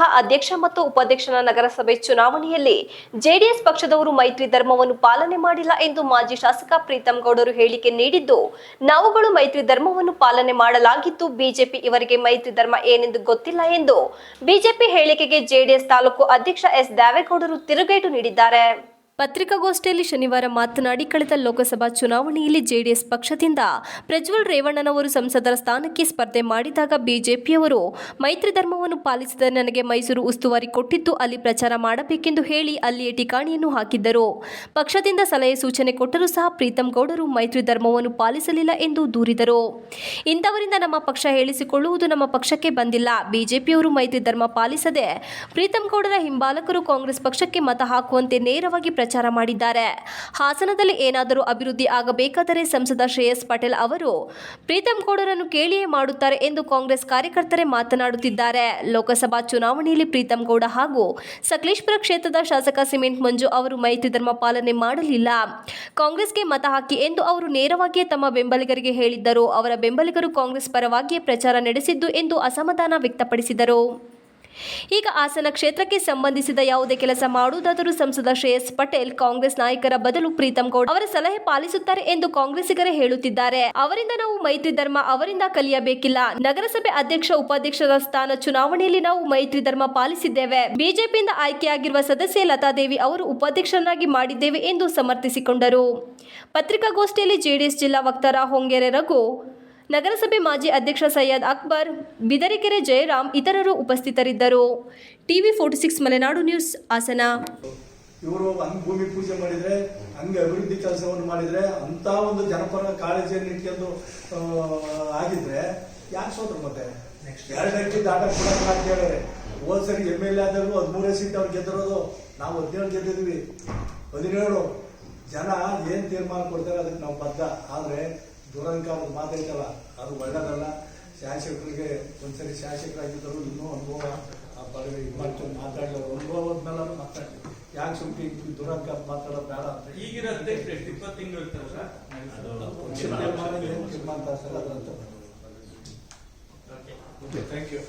ನಡೆದಂತಹ ಅಧ್ಯಕ್ಷ ಮತ್ತು ಉಪಾಧ್ಯಕ್ಷರ ನಗರಸಭೆ ಚುನಾವಣೆಯಲ್ಲಿ ಜೆಡಿಎಸ್ ಪಕ್ಷದವರು ಮೈತ್ರಿ ಧರ್ಮವನ್ನು ಪಾಲನೆ ಮಾಡಿಲ್ಲ ಎಂದು ಮಾಜಿ ಶಾಸಕ ಪ್ರೀತಂ ಗೌಡರು ಹೇಳಿಕೆ ನೀಡಿದ್ದು, ನಾವುಗಳು ಮೈತ್ರಿ ಧರ್ಮವನ್ನು ಪಾಲನೆ ಮಾಡಲಾಗಿದ್ದು ಬಿಜೆಪಿ ಇವರಿಗೆ ಮೈತ್ರಿ ಧರ್ಮ ಏನೆಂದು ಗೊತ್ತಿಲ್ಲ ಎಂದು ಬಿಜೆಪಿ ಹೇಳಿಕೆಗೆ ಜೆಡಿಎಸ್ ತಾಲೂಕು ಅಧ್ಯಕ್ಷ ಎಸ್ ದಾವೇಗೌಡರು ತಿರುಗೇಟು ನೀಡಿದ್ದಾರೆ. ಪತ್ರಿಕಾಗೋಷ್ಠಿಯಲ್ಲಿ ಶನಿವಾರ ಮಾತನಾಡಿ, ಕಳೆದ ಲೋಕಸಭಾ ಚುನಾವಣೆಯಲ್ಲಿ ಜೆಡಿಎಸ್ ಪಕ್ಷದಿಂದ ಪ್ರಜ್ವಲ್ ರೇವಣ್ಣನವರು ಸಂಸದರ ಸ್ಥಾನಕ್ಕೆ ಸ್ಪರ್ಧೆ ಮಾಡಿದಾಗ ಬಿಜೆಪಿಯವರು ಮೈತ್ರಿ ಧರ್ಮವನ್ನು ಪಾಲಿಸಿದ ನನಗೆ ಮೈಸೂರು ಉಸ್ತುವಾರಿ ಕೊಟ್ಟಿದ್ದು ಅಲ್ಲಿ ಪ್ರಚಾರ ಮಾಡಬೇಕೆಂದು ಹೇಳಿ ಅಲ್ಲಿಯೇ ಠಿಕಾಣಿಯನ್ನು ಹಾಕಿದ್ದರು. ಪಕ್ಷದಿಂದ ಸಲಹೆ ಸೂಚನೆ ಕೊಟ್ಟರೂ ಸಹ ಪ್ರೀತಂ ಗೌಡರು ಮೈತ್ರಿ ಧರ್ಮವನ್ನು ಪಾಲಿಸಲಿಲ್ಲ ಎಂದು ದೂರಿದರು. ಇಂಥವರಿಂದ ನಮ್ಮ ಪಕ್ಷ ಹೇಳಿಸಿಕೊಳ್ಳುವುದು ನಮ್ಮ ಪಕ್ಷಕ್ಕೆ ಬಂದಿಲ್ಲ. ಬಿಜೆಪಿಯವರು ಮೈತ್ರಿ ಧರ್ಮ ಪಾಲಿಸದೆ ಪ್ರೀತಂ ಗೌಡರ ಹಿಂಬಾಲಕರು ಕಾಂಗ್ರೆಸ್ ಪಕ್ಷಕ್ಕೆ ಮತ ಹಾಕುವಂತೆ ನೇರವಾಗಿ ಪ್ರಚಾರ ಮಾಡಿದ್ದಾರೆ. ಹಾಸನದಲ್ಲಿ ಏನಾದರೂ ಅಭಿವೃದ್ಧಿ ಆಗಬೇಕಾದರೆ ಸಂಸದ ಶ್ರೇಯಸ್ ಪಟೇಲ್ ಅವರು ಪ್ರೀತಂ ಗೌಡರನ್ನು ಕೇಳಿಯೇ ಮಾಡುತ್ತಾರೆ ಎಂದು ಕಾಂಗ್ರೆಸ್ ಕಾರ್ಯಕರ್ತರೇ ಮಾತನಾಡುತ್ತಿದ್ದಾರೆ. ಲೋಕಸಭಾ ಚುನಾವಣೆಯಲ್ಲಿ ಪ್ರೀತಂ ಗೌಡ ಹಾಗೂ ಸಕಲೇಶಪುರ ಕ್ಷೇತ್ರದ ಶಾಸಕ ಸಿಮೆಂಟ್ ಮಂಜು ಅವರು ಮೈತ್ರಿ ಧರ್ಮ ಪಾಲನೆ ಮಾಡಲಿಲ್ಲ, ಕಾಂಗ್ರೆಸ್ಗೆ ಮತ ಹಾಕಿ ಎಂದು ಅವರು ನೇರವಾಗಿಯೇ ತಮ್ಮ ಬೆಂಬಲಿಗರಿಗೆ ಹೇಳಿದ್ದರು. ಅವರ ಬೆಂಬಲಿಗರು ಕಾಂಗ್ರೆಸ್ ಪರವಾಗಿಯೇ ಪ್ರಚಾರ ನಡೆಸಿದ್ದು ಎಂದು ಅಸಮಾಧಾನ ವ್ಯಕ್ತಪಡಿಸಿದರು. ಈಗ ಹಾಸನ ಕ್ಷೇತ್ರಕ್ಕೆ ಸಂಬಂಧಿಸಿದ ಯಾವುದೇ ಕೆಲಸ ಮಾಡುವುದಾದರೂ ಸಂಸದ ಶ್ರೇಯಸ್ ಪಟೇಲ್ ಕಾಂಗ್ರೆಸ್ ನಾಯಕರ ಬದಲು ಪ್ರೀತಂ ಗೌಡ ಅವರ ಸಲಹೆ ಪಾಲಿಸುತ್ತಾರೆ ಎಂದು ಕಾಂಗ್ರೆಸ್ಸಿಗರೇ ಹೇಳುತ್ತಿದ್ದಾರೆ. ಅವರಿಂದ ನಾವು ಮೈತ್ರಿ ಧರ್ಮ ಅವರಿಂದ ಕಲಿಯಬೇಕಿಲ್ಲ. ನಗರಸಭೆ ಅಧ್ಯಕ್ಷ ಉಪಾಧ್ಯಕ್ಷರ ಸ್ಥಾನ ಚುನಾವಣೆಯಲ್ಲಿ ನಾವು ಮೈತ್ರಿ ಧರ್ಮ ಪಾಲಿಸಿದ್ದೇವೆ. ಬಿಜೆಪಿಯಿಂದ ಆಯ್ಕೆಯಾಗಿರುವ ಸದಸ್ಯೆ ಲತಾದೇವಿ ಅವರು ಉಪಾಧ್ಯಕ್ಷರನ್ನಾಗಿ ಮಾಡಿದ್ದೇವೆ ಎಂದು ಸಮರ್ಥಿಸಿಕೊಂಡರು. ಪತ್ರಿಕಾಗೋಷ್ಠಿಯಲ್ಲಿ ಜೆಡಿಎಸ್ ಜಿಲ್ಲಾ ವಕ್ತಾರ ಹೊಂಗೆರೆ ರಘು, ನಗರಸಭೆ ಮಾಜಿ ಅಧ್ಯಕ್ಷ ಸೈಯದ್ ಅಕ್ಬರ್, ಬಿದರೆಕೆರೆ ಜಯರಾಮ್ ಇತರರು ಉಪಸ್ಥಿತರಿದ್ದರು. TV 46 Malenadu news, Hassan. ಇವರು ಹಂಗೆ ಭೂಮಿ ಪೂಜೆ ಮಾಡಿದ್ರೆ, ಹಂಗೆ ಅಭಿವೃದ್ಧಿ ಕೆಲಸವನ್ನು ಮಾಡಿದ್ರೆ, ಅಂತ ಒಂದು ಜನಪರ ಕಾಳಜಿಯನ್ನು ಇಟ್ಕೊಂಡು ಆಗಿದ್ರೆ ಯಾಕೆ ಸೋತ್ರ ಮತ್ತೆ 2 ಅಕ್ಕಿ ದಾಟ ಕೊಡೋಣ ಅಂತ ಹೇಳಿದ್ರೆ, ಹೋದ್ ಸರಿ MLA ಆದರೂ 13 ಸೀಟ್ ಅವ್ರು ಗೆದ್ದಿರೋದು, ನಾವು 17 ಗೆದ್ದಿದ್ವಿ. 17 ಜನ ಏನ್ ತೀರ್ಮಾನ ಕೊಡ್ತಾರೆ ಅದಕ್ಕೆ ನಾವು ಬದ್ಧ. ಆದ್ರೆ ದುರಂಕಾರದ ಮಾತೈತಲ್ಲ, ಅದು ಒಳ್ಳೆದಲ್ಲ. ಶಾಸಕರಿಗೆ ಒಂದ್ಸರಿ ಶಾಸಕರಾಗಿದ್ದರು, ಇನ್ನೂ ಅನುಭವ ಮಾಡ್ಕೊಂಡು ಮಾತಾಡಿದ್ರು, ಅನುಭವ ಹೋದ್ಮೇಲೆ ಮಾತಾಡಿ ಯಾಕೆ ಸುಮ್ಕೆ ದುರಂಕಾರ ಮಾತಾಡೋದು ಬೇಡ ಅಂತ. ಈಗಿನ ಅಧ್ಯಕ್ಷ 20 ತಿಂಗಳು ಇರ್ತಾರಲ್ಲ, ತೀರ್ಮಾನ ಏನ್ ತೀರ್ಮಾನ ಅದಂತ. Thank you.